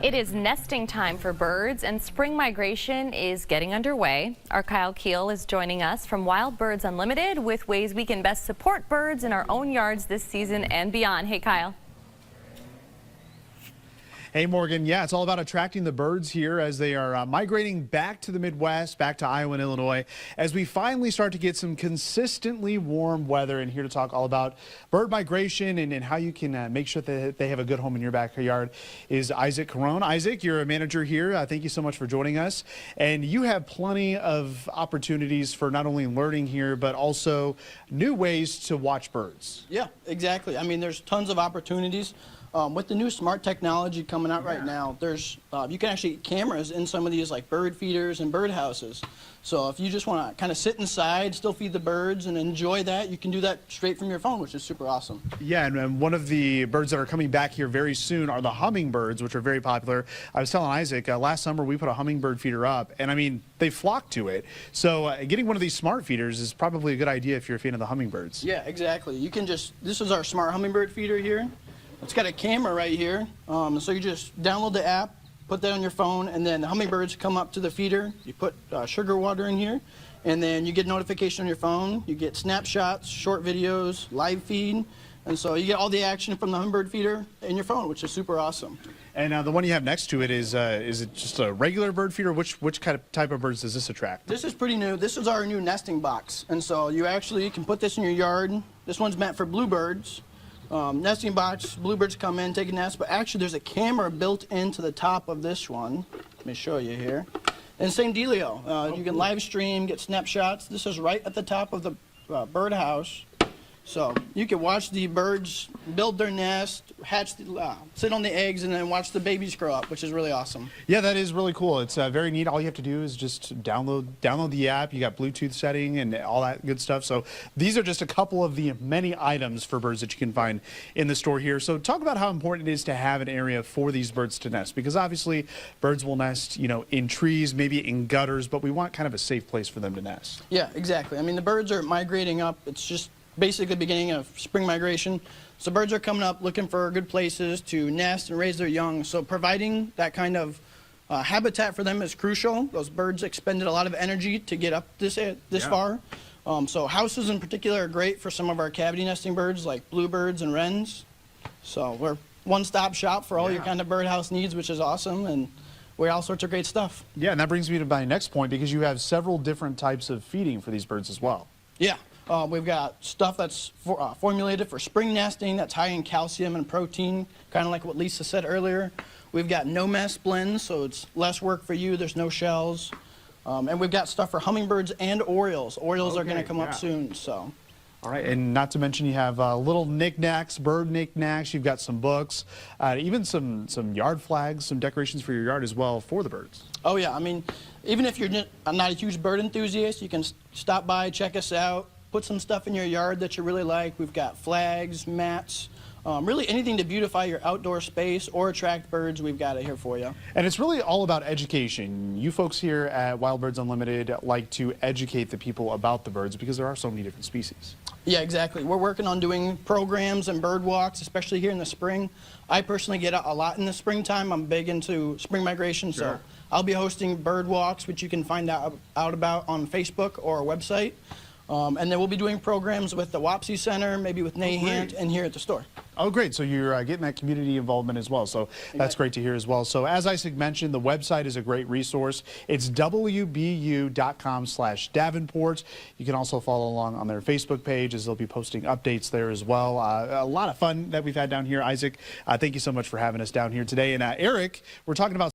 It is nesting time for birds, and spring migration is getting underway. Our Kyle Keel is joining us from Wild Birds Unlimited with ways we can best support birds in our own yards this season and beyond. Hey, Kyle. Hey, Morgan. Yeah, it's all about attracting the birds here as they are migrating back to the Midwest, back to Iowa and Illinois, as we finally start to get some consistently warm weather. And here to talk all about bird migration and how you can make sure that they have a good home in your backyard is Isaac Carone. Isaac, you're a manager here. Thank you so much for joining us. And you have plenty of opportunities for not only learning here, but also new ways to watch birds. Yeah, exactly. I mean, there's tons of opportunities. With the new smart technology coming out right now, there's you can actually get cameras in some of these like bird feeders and bird houses. So if you just want to kind of sit inside, still feed the birds and enjoy that, you can do that straight from your phone, which is super awesome. Yeah, and one of the birds that are coming back here very soon are the hummingbirds, which are very popular. I was telling Isaac, last summer we put a hummingbird feeder up, and I mean, they flocked to it. So getting one of these smart feeders is probably a good idea if you're a fan of the hummingbirds. Yeah, exactly. You can just, this is our smart hummingbird feeder here. It's got a camera right here, so you just download the app, put that on your phone, and then the hummingbirds come up to the feeder. You put sugar water in here, and then you get notification on your phone. You get snapshots, short videos, live feed, and so you get all the action from the hummingbird feeder in your phone, which is super awesome. And the one you have next to it is it just a regular bird feeder? Which kind of type of birds does this attract? This is pretty new. This is our new nesting box, and so you actually can put this in your yard. This one's meant for bluebirds. Nesting box, bluebirds come in, take a nest, but actually there's a camera built into the top of this one. Let me show you here. And same dealio. You can live stream, get snapshots. This is right at the top of the birdhouse. So you can watch the birds build their nest, hatch, sit on the eggs, and then watch the babies grow up, which is really awesome. Yeah, that is really cool. It's very neat. All you have to do is just download the app. You got Bluetooth setting and all that good stuff. So these are just a couple of the many items for birds that you can find in the store here. So talk about how important it is to have an area for these birds to nest, because obviously birds will nest, you know, in trees, maybe in gutters, but we want kind of a safe place for them to nest. Yeah, exactly. I mean, the birds are migrating up. It's just basically the beginning of spring migration. So birds are coming up looking for good places to nest and raise their young. So providing that kind of habitat for them is crucial. Those birds expended a lot of energy to get up this far. So houses in particular are great for some of our cavity nesting birds like bluebirds and wrens. So we're one-stop shop for all your kind of birdhouse needs, which is awesome. And we have all sorts of great stuff. Yeah, and that brings me to my next point, because you have several different types of feeding for these birds as well. Yeah. We've got stuff that's formulated for spring nesting that's high in calcium and protein, kind of like what Lisa said earlier. We've got no mess blends, so it's less work for you. There's no shells. And we've got stuff for hummingbirds and orioles. Orioles are going to come up soon. So. All right, and not to mention you have little knickknacks, bird knickknacks. You've got some books, even some yard flags, some decorations for your yard as well for the birds. Oh yeah, I mean, even if you're not a huge bird enthusiast, you can stop by, check us out. Put some stuff in your yard that you really like. We've got flags, mats, really anything to beautify your outdoor space or attract birds, we've got it here for you. And it's really all about education. You folks here at Wild Birds Unlimited like to educate the people about the birds because there are so many different species. Yeah, exactly. We're working on doing programs and bird walks, especially here in the spring. I personally get out a lot in the springtime. I'm big into spring migration, so I'll be hosting bird walks, which you can find out about on Facebook or our website. And then we'll be doing programs with the Wapsie Center, maybe with Nahant, and here at the store. Oh, great. So you're getting that community involvement as well. So that's great to hear as well. So as Isaac mentioned, the website is a great resource. It's wbu.com/Davenport. You can also follow along on their Facebook page, as they'll be posting updates there as well. A lot of fun that we've had down here. Isaac, thank you so much for having us down here today. And Eric, we're talking about